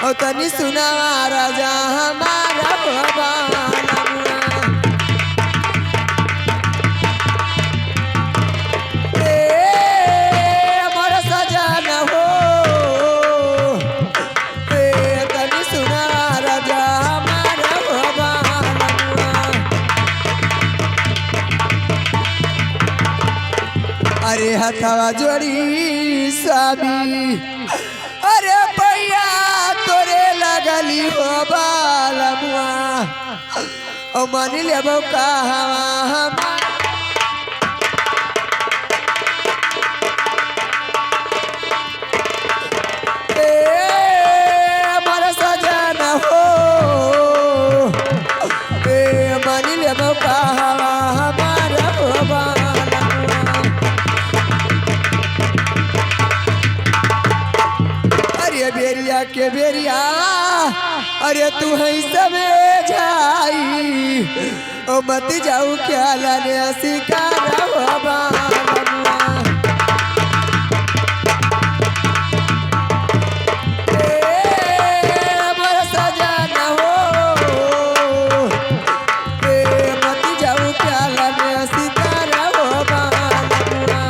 ओ तनी सुना राजा हमारा बालमुआ अरे हथवा जोड़ी स्वामी अरे भैया तोरे लगली हो बालमुआ ओ मान लेबो कहवा हमारा सजन हो मान लेबो कहवा हमारा हो बालमुआ बेरिया के बेरिया अरे तू है सबे जाई ओ मत जाऊ क्या लाने शिकार हो बालमुआ मोर सजन हो मत जाऊ क्या लाने शिकार हो बालमुआ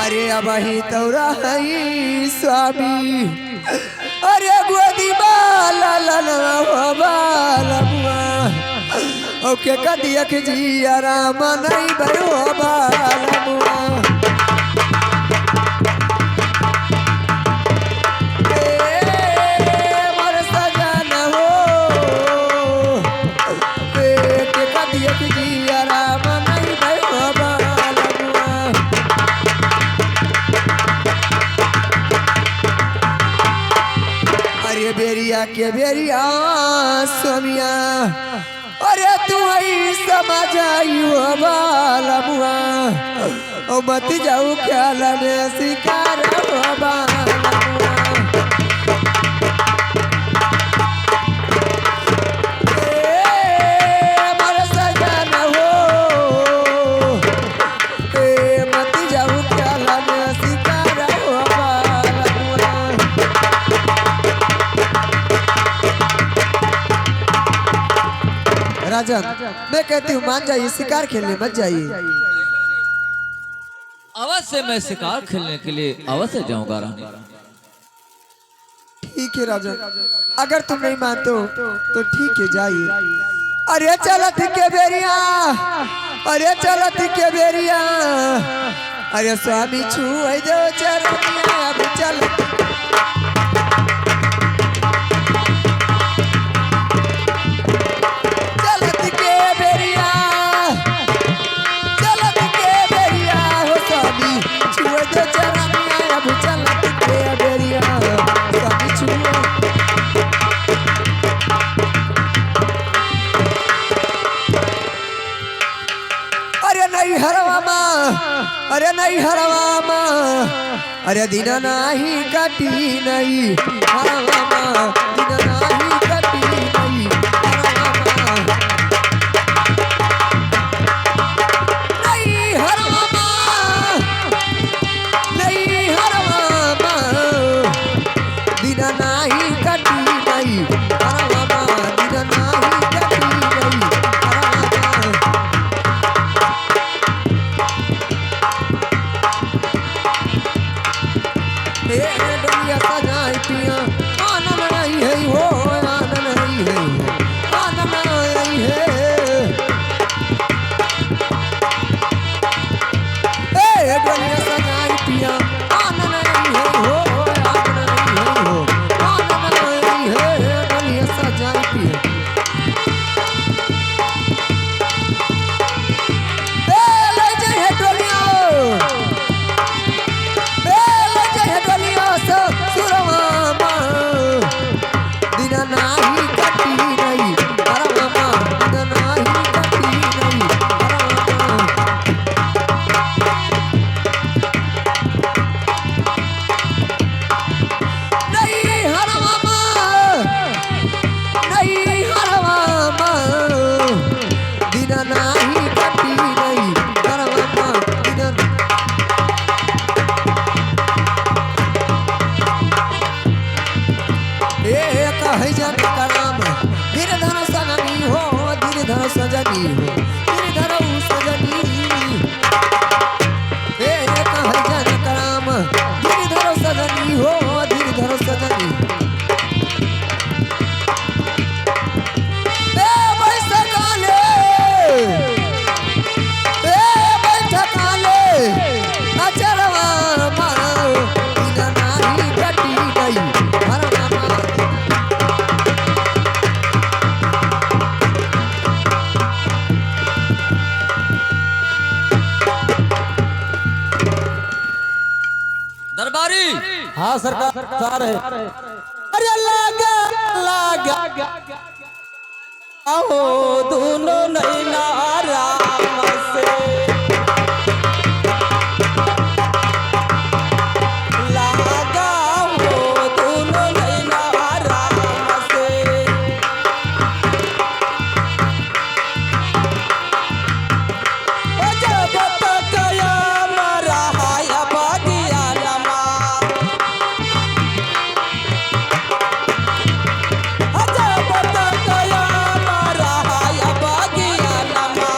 अरे अब ही तौरा हई स्वामी अरे गोदी बालन हो बालमुआ ओके कदिया के जिया राम नहीं भयो बालमुआ मोर सजन हो के कदिया के जिया राम नहीं भयो बालमुआ अरे बेरिया के बेरिया स्वामिया अरे तू ही समझ आई हो बालमुआ ओ मत जाऊ क्या लने शिकार हो बालमुआ मोर सजन हो मत जाऊ क्या लने शिकार हो बालमुआ राजन मैं कहती हूँ मान जाइए शिकार खेलने मत जाइए अवश्य मैं शिकार खेलने के लिए अवश्य जाऊंगा रानी ठीक है राजन अगर तुम नहीं मानते हो तो ठीक है जाइए अरे चलत के बेरिया अरे चलत के बेरिया अरे स्वामी छुए दो चरनिया अब चल अरे नहीं हरवामा अरे दिन नाही कटी नहीं हरवामा दिन नाही कटी नहीं हरवामा नहीं हरवामा दिन नाही कटी नहीं हरवामा दिन नाही कटी नहीं डोलिया सजाई पिया आनंद नहीं है सरदारी। हाँ सरकार है। अरे लागा लागा आओ दोनों नैना राम से लागा हो दोनों नैना राम से जब तक याम रहा या बगिया नमा जब तक याम रहा या बगिया नमा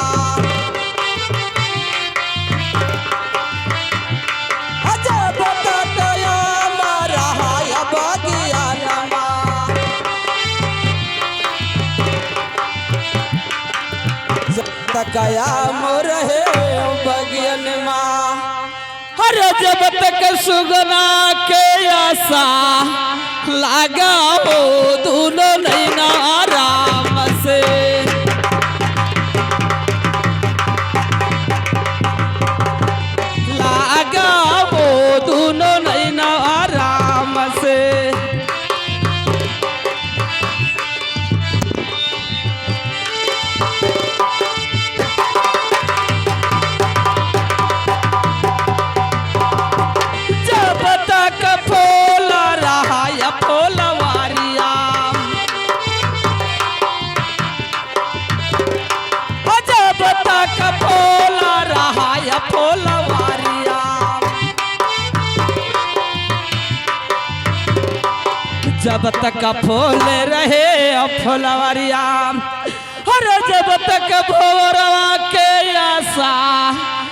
जब तक याम रहा या बगिया नमा तकयाम रहे बगियन माँ हर जब तक सुगना के आशा लागा हो दोनों नैना राम से लागा हो दोनों नैना राम से जब तक फूल रहा या फूलवारिया जब तक फूल रहा या फूलवारिया जब तक फूल रहे फूलवारिया हर जब तक भोरवा के आशा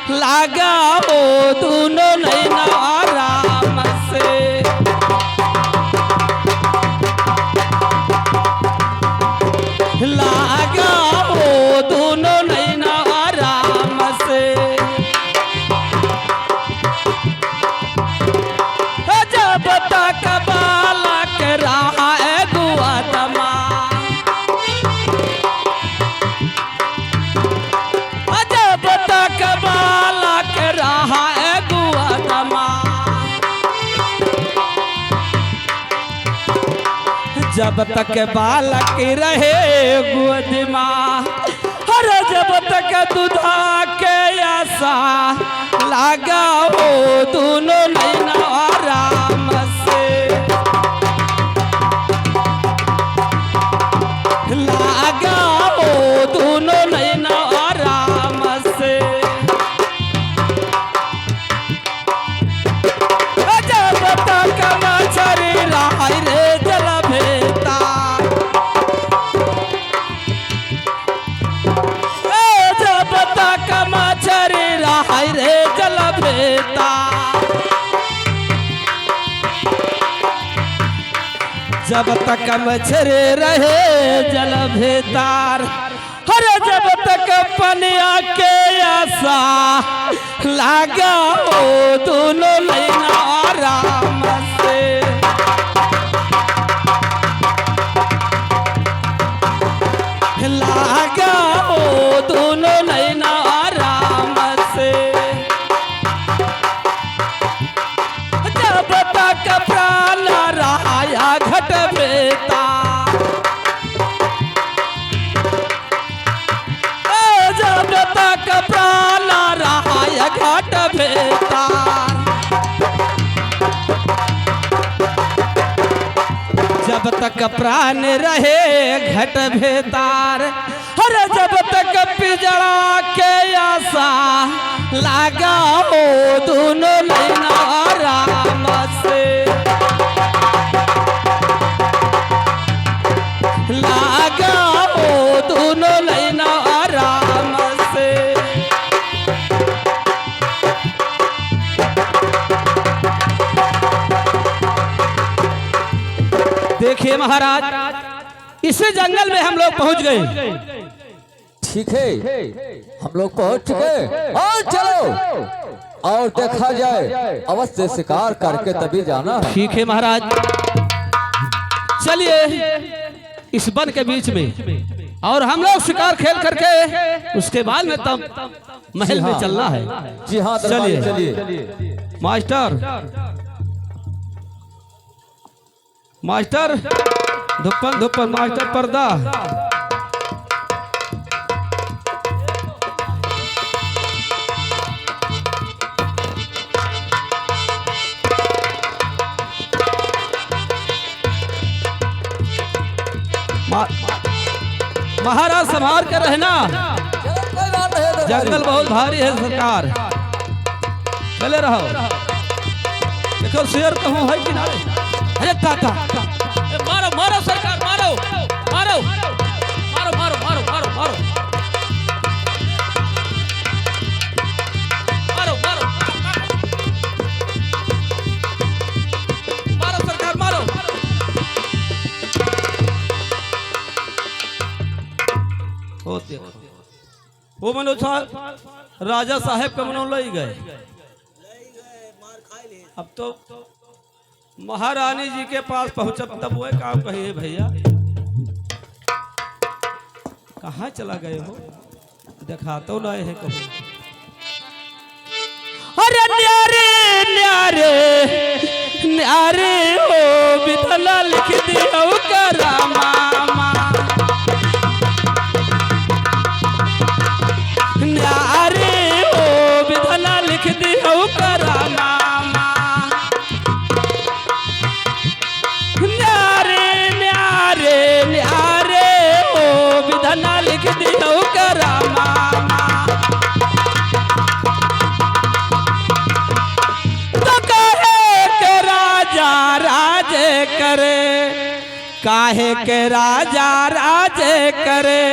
लागा हो दोनों नैना राम से लागा हो दोनों नैना राम से जब तक बालक रहा है गुआतमा जब तक बालक रहा है गुआतमा जब तक बालक रहे गोद माँ हर जब तक दुधा के आशा लागा हो दोनों नैना राम से लागा हो दोनों नैना राम से जब तक मछरी रहा रे जल भेता जब तक मछरी रहा रे जल भेता जब तक मछरी रहे जल भेतार हर जब तक पनिया के आशा लागा हो दोनों नैना राम से लागा हो दोनों नैना राम से जब तक प्राण रहा या घट बेता जब तक प्राण रहा या घट बेता जब तक प्राण रहे घट भेतार हर जब तक पिजड़ा के आशा लागा हो दोनों नैना राम से लागा हो दोनों नैना राम से देखिए महाराज इसी जंगल में हम लोग पहुंच गए। ठीक है, हम लोग पहुंच चुके और चलो और देखा जाए, अवश्य शिकार करके तभी जाना है। ठीक है महाराज, चलिए इस वन के बीच में और हम लोग शिकार खेल करके उसके बाद में तब महल में चलना है। जी हाँ, चलिए चलिए मास्टर मास्टर धुप्पन धुप्पन मास्टर पर्दा। महाराज संभाल कर रहना, जंगल बहुत भारी है सरकार। चले रहो। देखो शेर कहूँ है किनारे। अरे काका मारो मारो सरकार, मारो मारो मारो मारो मारो मारो मारो मारो मारो मारो सरकार मारो। हो देखो वो मनोज साहब राजा साहेब का मनो ले गए। अब तो महारानी जी के पास पहुंचा तब वो काम कहिए भैया कहाँ चला गए हो, देखा तो लाए है कभी। अरे न्यारे न्यारे न्यारे हो बिथला लिख दियो करा मामा। न्यारे हो बिथला लिख दियो करा मामा। न्यारे न्यारे न्यारे हो बिथला लिख दियो करा मामा। तो कहे के राजा राजे करे, काहे के राजा राजे करे।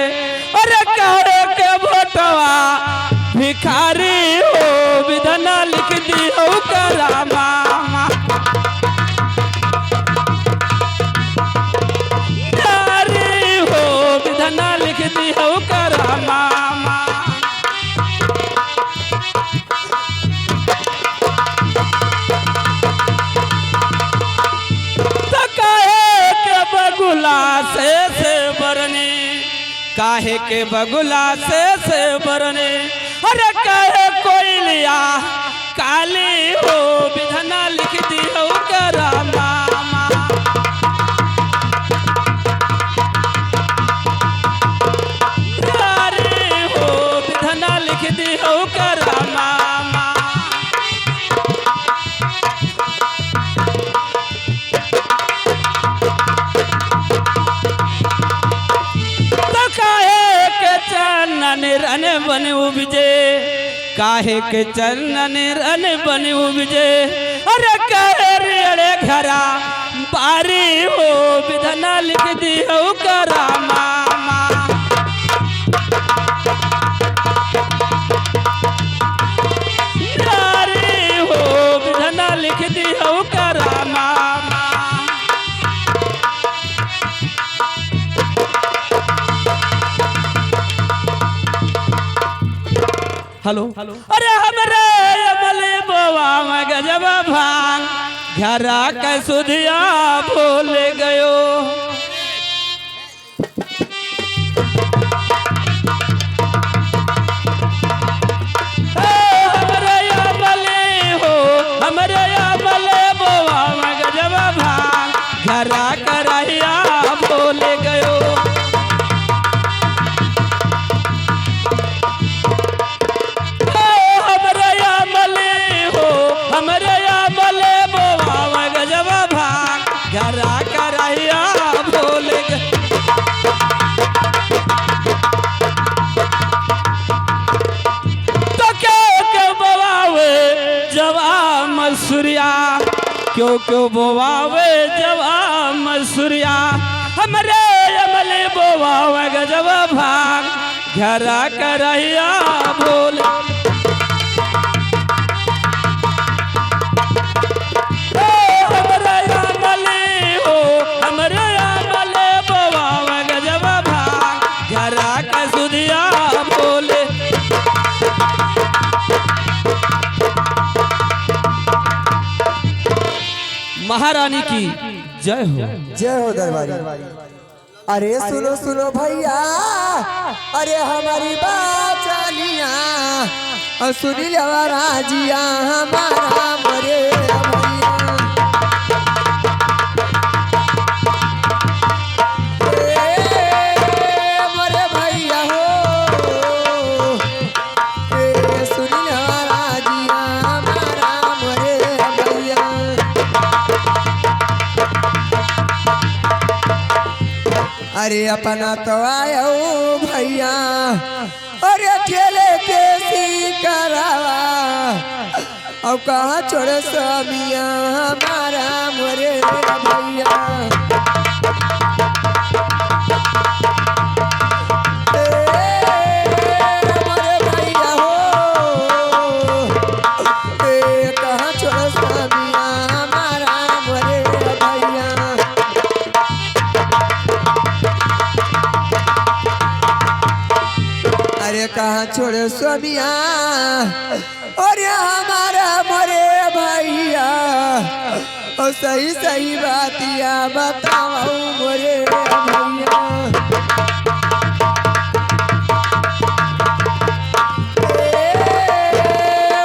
अरे कहे के भोटवा भिखारी हो विधना लिख दियो करा मामा। नारी हो विधना लिख दियो करा मामा। तो काहे के बगुला से बरने, काहे के बगुला से बरने। अरे काहे कोई लिया काली हो विधना लिख दियो करा मामा। नारी हो विधना लिख दियो करा मामा। तो काहे के चरणन रन बन उपजे, काहे के चरणन रन बन उपजे। अरे काहे रे घरा बारी हो विधना लिख दियो करा मामा। नारी हो विधना लिख दियो करा मामा। हेलो अरे हमरे अमले बोवा में गजब भांग, घरा के सुधिया भूल गयो। हमरे अमले हो हमरे अमले बोवा में गजब भांग, घरा के रहिया भूल गयो। घरा करहिया भूल गए। तो क्यों बोवावे जवा मसूरिया, क्यों बोवावे जवा मसूरिया। हमरे अमले बोवावे गजब भाग, घरा करहिया भूल। महारानी की जय हो, जय हो दरबारी। अरे सुनो सुनो भैया, अरे हमारी बात चलिया और सुनी लेवा राजिया हमारा मरे भैया। अरे अपना तो आयो भैया अरे ठेले के सिकरावा और कहाँ छोड़े स्वामिया हमारा मोरे भैया मोरे भैया हो कहाँ छोड़े स्वामिया हमारा मोरे भैया अरे कहाँ छोड़े स्वामिया अरे हमारा मोरे भैया और सही सही बातिया बताओ मोरे भैया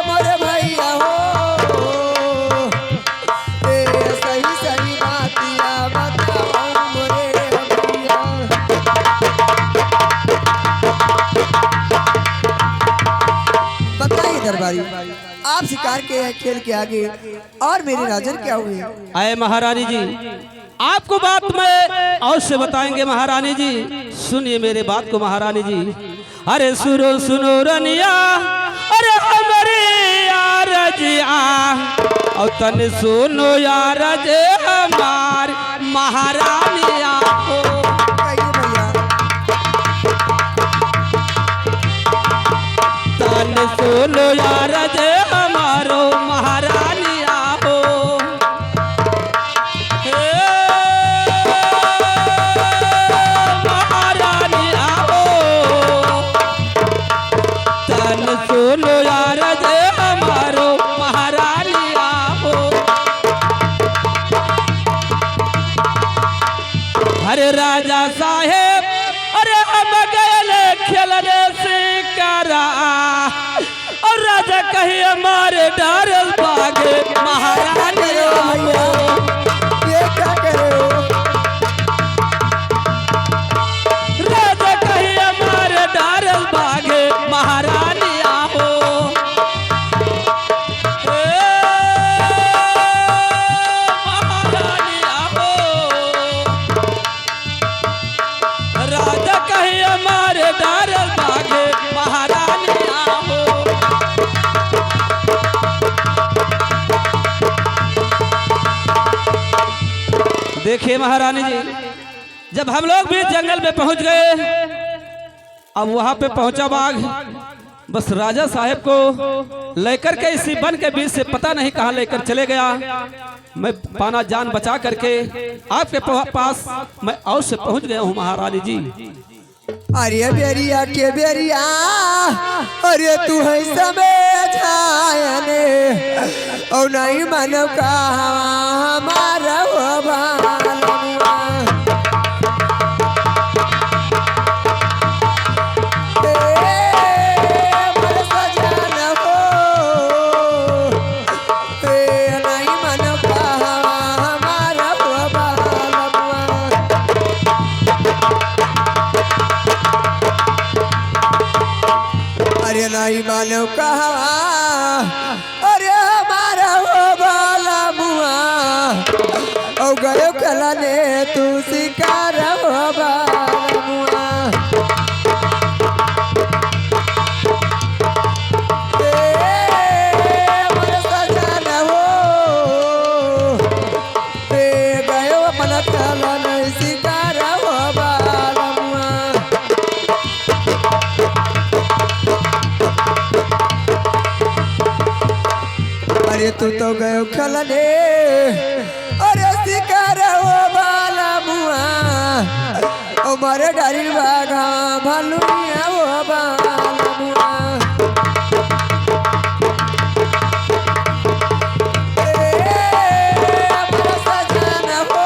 मोरे भैया हो सही सही बातिया बताओ मोरे भैया बताइए दरबारी आप शिकार के खेल के आगे और मेरे राजन क्या हुए आए महारानी जी आपको बात में और से बताएंगे महारानी जी सुनिए मेरे बात को महारानी जी अरे सुनो सुनो रनिया अरे हमारे यार जिया और तन सुनो यार जे हमार महारानिया हो कहिए भैया तन सुनो यार जे हमारो महारानिया हो हे महारानिया हो तन सुनो यार जे हमारो महारानिया हो अरे राजा साहेब अरे हम गए खेलने से करा और राजा कही हमारे डर भागे महारानी भैया ये क्या करे हो राजा कही हमारे डर भागे महारानी हो महारानी हो राजा कही हमारे डर भागे महारानी हो देखिए महारानी जी जब हम लोग भी जंगल में पहुंच गए अब वहां पे पहुंचा बाघ बस राजा साहब को लेकर के इसी वन के बीच से पता नहीं कहां लेकर चले गया मैं पाना जान बचा करके आपके पास मैं और से पहुंच गया हूं महारानी जी अरे बेरिया के बेरिया अरे तू है समय छायने और नहीं मानो का हमारा हो भालनुआ मोर सजन हो नहीं मानो का हमारा हो भालनुआ अरे नहीं मानो कहा अरे हमारा हो बाला मुआ ओ गयो खलाने तू शिकार हो बाला मुआ मोर सजन हो गयो अपना खलाने शिकार हो बाला मुआ अरे तू तो गयो खलने अरे शिकार हो बाला मुआ ओ मारे डारी बागा भालुया हो बाला मुआ अपना सजन हो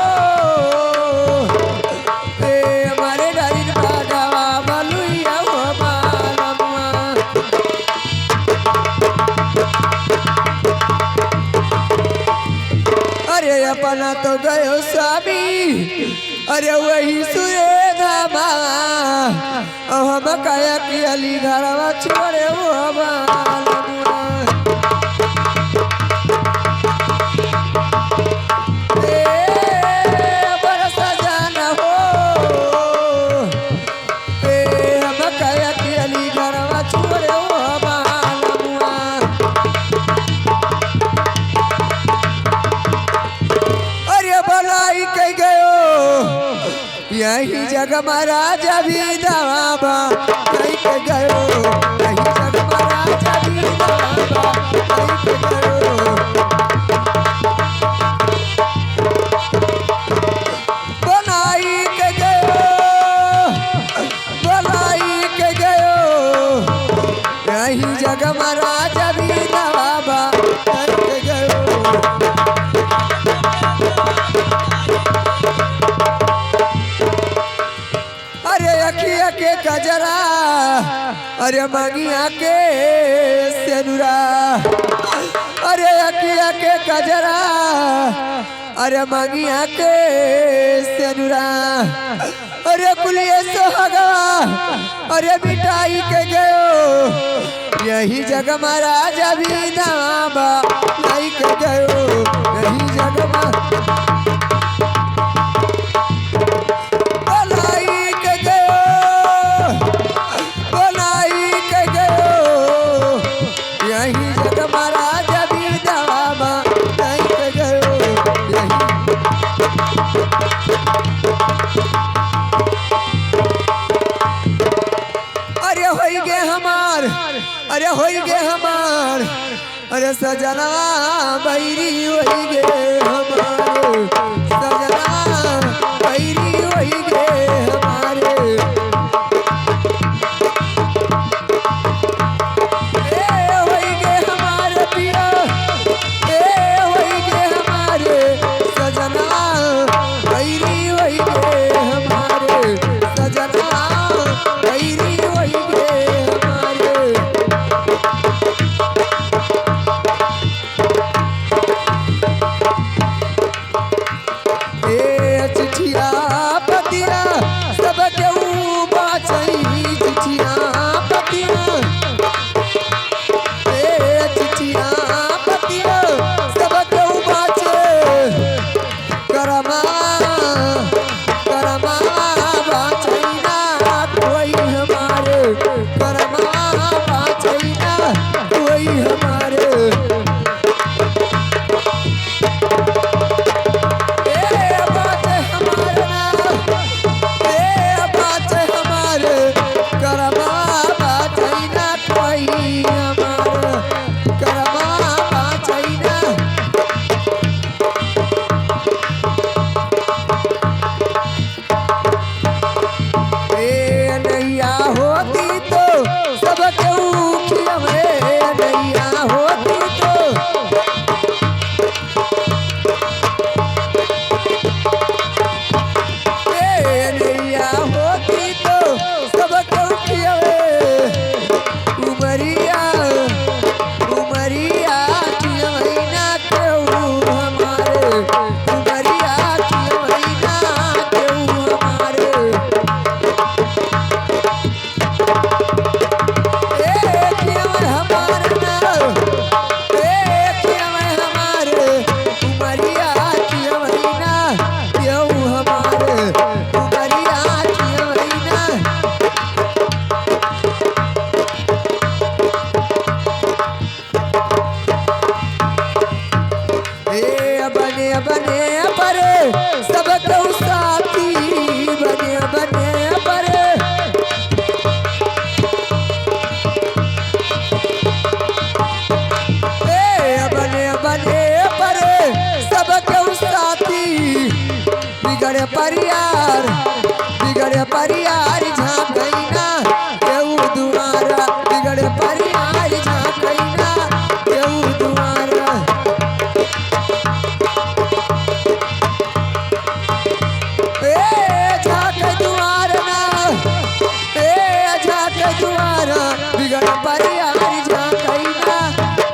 मारे डारी बागा भालुया हो बाला मुआ अरे अपना तो गयो स्वामी अरे वही सुरे धामा हम काया की अली घरवा छोड़े वो बालनुआ बरसा जाना हो जग महाराजा भी दवाबा नहीं के गयो यही जग महाराजा भी दवाबा नहीं के गयो बनाई के गयो यही जग महाराजा भी दवाबा नहीं के गयो अखिया के कजरा अरे मंगिया के सेनुरा अरे अखिया के कजरा अरे मंगिया के सेनुरा अरे कुलिए सोहगा अरे मिठाई के गयो यही जग महाराजा भी दाबा नहीं के गयो यही जग अरे होई गे हमार अरे सजना बैरी होई गे हमारे सजना बैरी होई गे हमारे ए होई गे हमारे पिया ए होई गे हमारे सजना बैरी होई गे हमारे सजना बैरी होई गे बिगड़े परियार झांकैना केहू दुआरा बिगड़े परियार झांकैना केहू दुआरा ए झांक दुआरा बिगड़े परियार झांकैना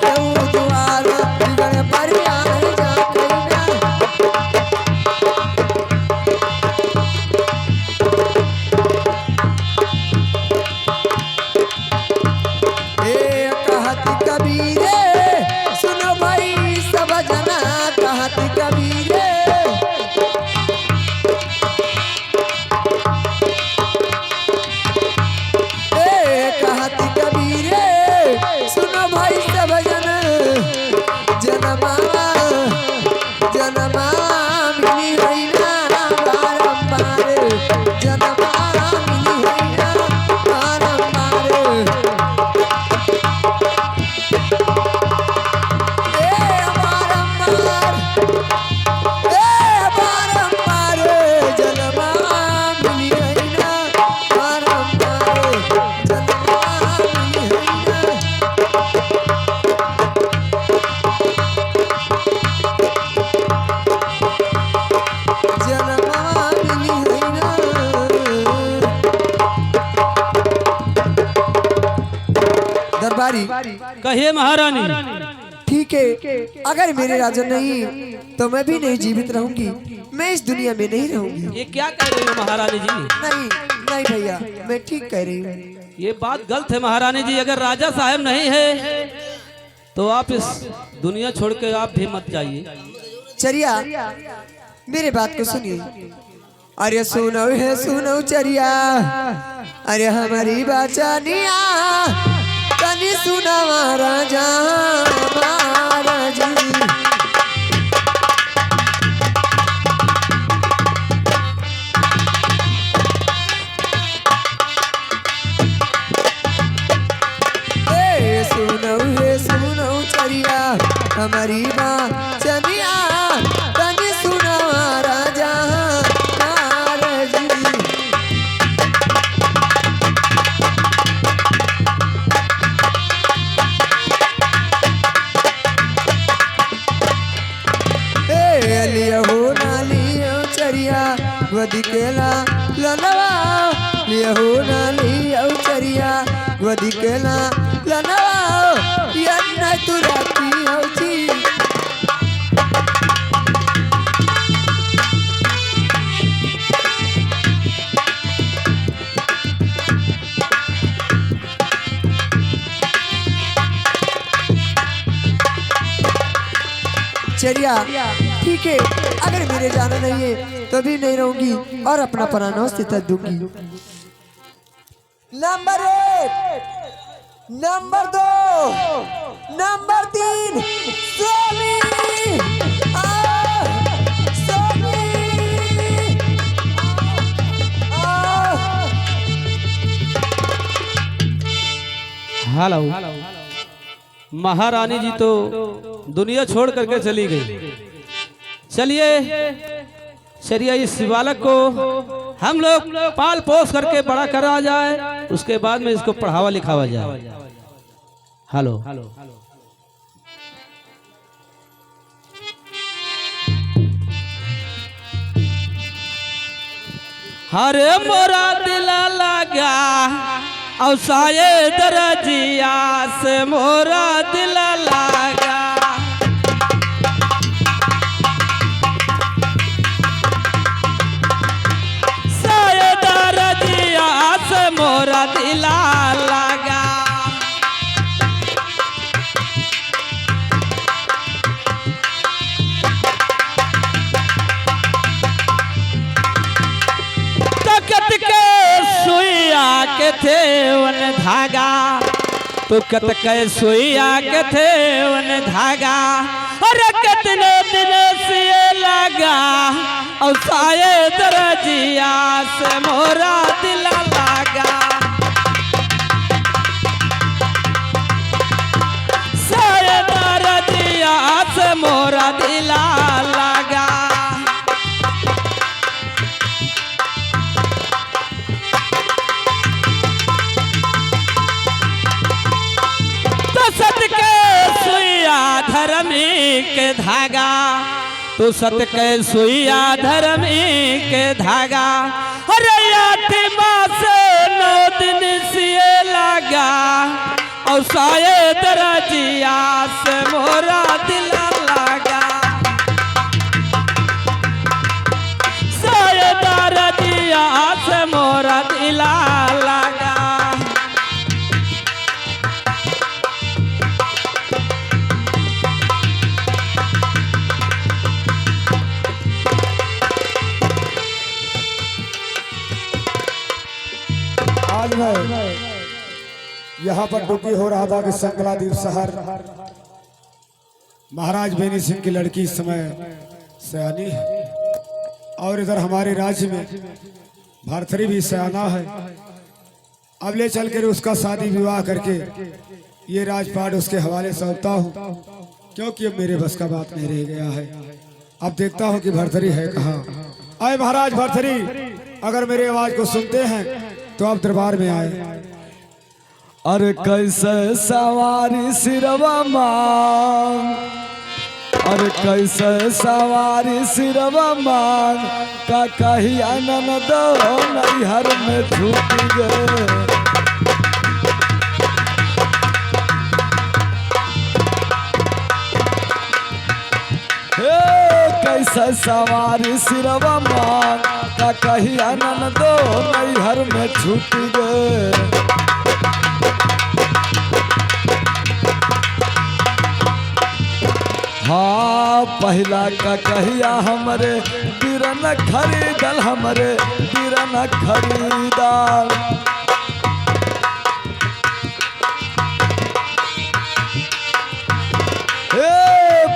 केहू दुआरा बिगड़े परियार झांकैना कहिए महारानी। ठीक है, अगर मेरे राजा नहीं तो मैं भी नहीं जीवित रहूंगी, मैं इस दुनिया में नहीं रहूंगी। ये क्या कह रही हो महारानी जी? नहीं नहीं भैया, मैं ठीक कह रही हूँ। ये बात गलत है महारानी जी। अगर राजा साहब नहीं है तो आप इस दुनिया छोड़ के आप भी मत जाइए। चरिया, मेरे बात को सुनिए। अरे सुनो है सुनो चरिया, अरे हमारी बाचानिया तनी सुनावा राजा महाराज। सुनो चरिया हमारी बाचानिया तनी सुनावा राजा महाराज। लियो ना लियो चरिया गोदी केला लनवा, लियो ना लियो चरिया गोदी केला लनवा, यन्ना तू राती होची। चरिया ठीक है, अगर मेरे जाना नहीं है तो भी नहीं रहूंगी और अपना प्राणों से तक दूंगी। नंबर 1, नंबर 2, नंबर 3 स्वामी। स्वामी हेलो। महारानी जी तो दुनिया छोड़ करके चली गई। चलिए चलिए, इस बालक को हम लोग पाल पोस करके बड़ा करा जाए, उसके बाद में इसको पढ़ावा लिखावा जाए। हेलो। हरे मोरा दिल लगा औसाए दरजिया से मोरा दिल लगा, साए दरजिया से मोरा दिल लगा। तकत के सुइया के थे वन धागा, तो कत के सुइया के थे वन धागा, अरे कितने दिन से लगा और साए दरजिया से मोरा दिल लगा, साए दरजिया से मोरा दिल लगा। सत के सुइया धर्मी के धागा, तो सत के सुइया धर्मी के धागा, अरे 8 मास 9 दिन से लगा और साए दरजिया से मोरा दिल लगा, साए दरजिया से मोरा दिल लगा। आज मैं यहाँ पर ड्यूटी हो रहा था कि संकलादीप शहर महाराज बेनी सिंह की लड़की इस समय सयानी है और इधर हमारे राज्य में भरथरी भी सयाना है। अब ले चल कर उसका शादी विवाह करके ये राजपाट उसके हवाले सौंपता हूँ, क्योंकि अब मेरे बस का बात नहीं रह गया है। अब देखता हूँ कि भरथरी है कहाँ। आए महाराज भरथरी, अगर मेरी आवाज को सुनते हैं तो आप दरबार में आए। अरे कैसे सवारी सिरवा मांग, अरे कैसे सवारी सिरवा मांग, का कही आनंद नैहर में छूट गए। कैसे सवारी सिरवा मांग का कही आनंद दो नैहर में छूट गए। हाँ पहला का कहिया हमरे बिरन खरीदल हमरे बिरन खरीदल।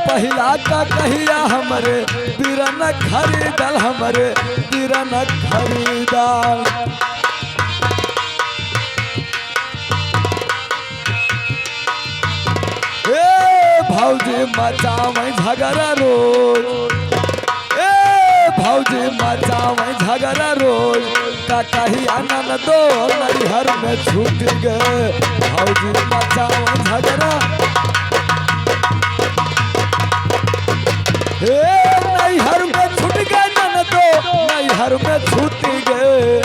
पहला का कहिया हमरे बिरन खरीदल हमरे बिरन खरीदल। भौजी मचावे झगड़ा रोज, भौजी मचावे झगड़ा रोज का कही आनंद दो नैहर में छूट गए। भौजी मचावे झगड़ा नैहर में छूट गए नन दो नैहर में छूट गए।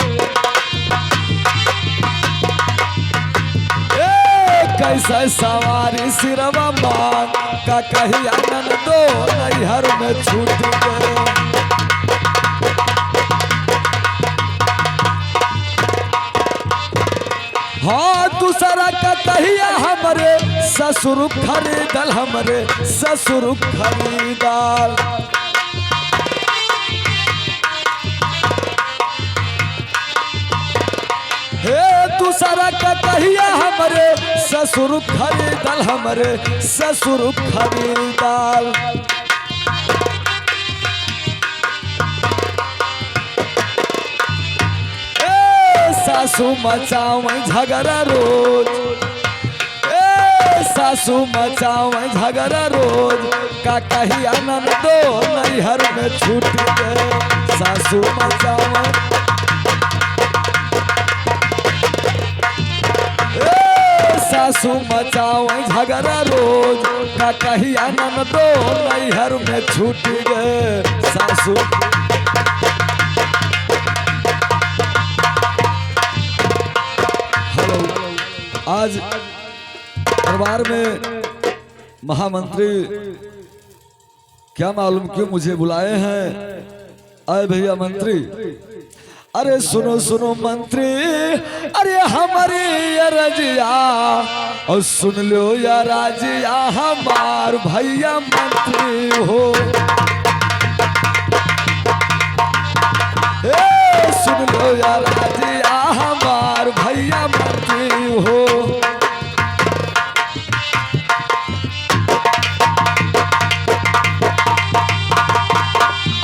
कैसे सवारी सिरवा मांग का कही आनंद दो नैहर में छूट गए। हाँ दूसरा का कहिया हमरे ससुर खरीदल हमरे ससुर खरीदल। दूसरा का कहिया हमरे ससुर खरीदल हमरे ससुर खरीदल। सासू मचावे झगड़ा रोज, सासू मचावे झगड़ा रोज का कही आनंद दो नैहर में छूट गए। सासू मचावे सासू मचावे झगड़ा रोज का कही आनंद दो नैहर में छूट गए। सासू हेलो आज दरबार में महामंत्री क्या मालूम क्यों मुझे बुलाए हैं। आए भैया मंत्री, अरे सुनो सुनो मंत्री, अरे हमारी ये रजिया और सुन लो या राजिया हमार भैया मंत्री हो। सुन लो या राजिया हमार भैया मंत्री हो।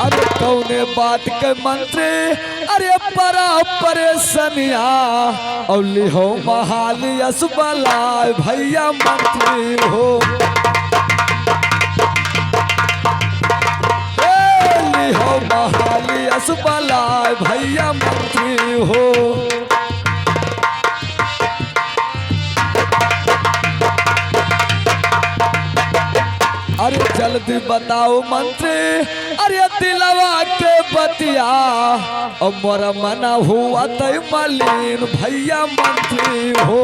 अरे कौने बात के मंत्री, अरे बड़ा परेशानिया औली हो महाली असबलाय भैया मंत्री हो। ली हो महाली असबलाय भैया मंत्री हो। अरे जल्दी बताओ मंत्री, अरे दिलवा के बतिया और मोरा मना हुआ तय मलिन भैया मंत्री हो।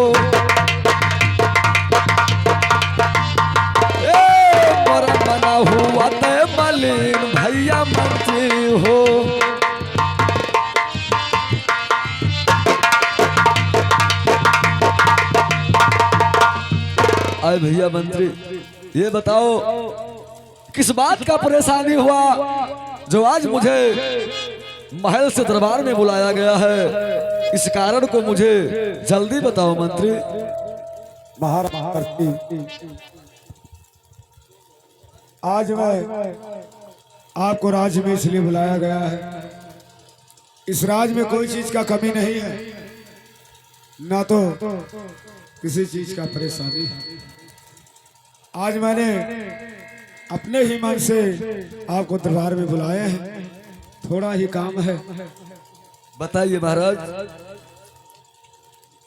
मोरा मना हुआ तय मलिन भैया मंत्री हो। अरे भैया मंत्री ये बताओ किस बात का परेशानी हुआ जो आज मुझे महल से दरबार में बुलाया गया है। इस कारण को मुझे जल्दी बताओ मंत्री। महाराज आज मैं आपको राज्य में इसलिए बुलाया गया है, इस राज्य में कोई चीज का कमी नहीं है, ना तो किसी चीज का परेशानी है। आज मैंने अपने ही मन से आपको दरबार में बुलाए हैं, थोड़ा ही काम है। बताइए महाराज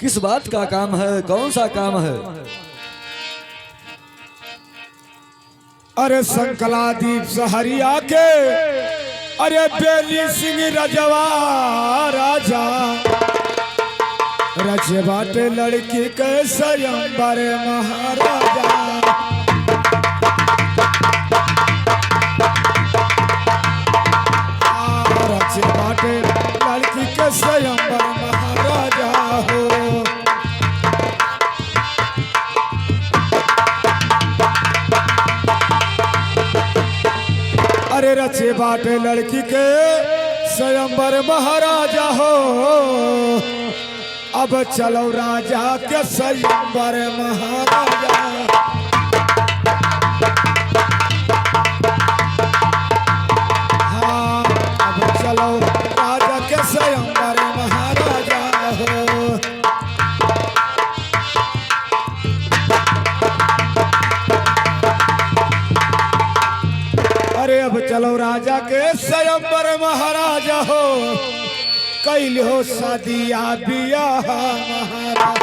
किस बात का काम है, कौन सा काम है? अरे संकलादीप सहरिया के अरे बेली सिंह रजवा राजा रचे बाटे लड़की के स्वयंवर महाराजा। रचे बाटे लड़की के स्वयंवर महाराजा हो। अब चलो राजा के स्वयंवर महाराजा। हाँ, अब चलो राजा के स्वयंवर महाराजा हो। अरे अब चलो राजा के स्वयंवर महाराजा हो। कैल हो शादिया बियाह महाराज।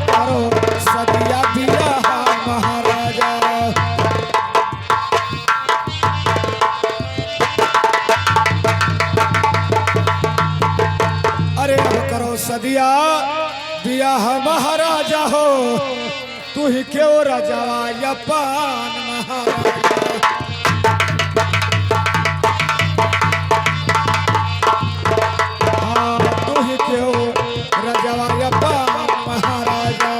करो शादिया बियाह महाराजा। अरे अब करो सदिया बियाह महाराजा हो। तू ही क्यों राजावा या पान महाराजा। हाँ, तू ही क्यों राजावा या पान महाराजा।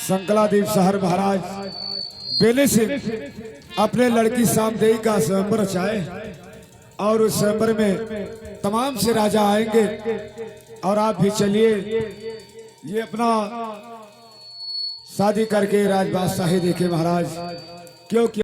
संकलादीप शहर महाराज बेले से अपने लड़की सामदेही का स्वयंवर रचाए और उस स्वयंवर में तमाम से राजा आएंगे और आप भी चलिए ये अपना शादी करके राजबादशाही देखे महाराज क्योंकि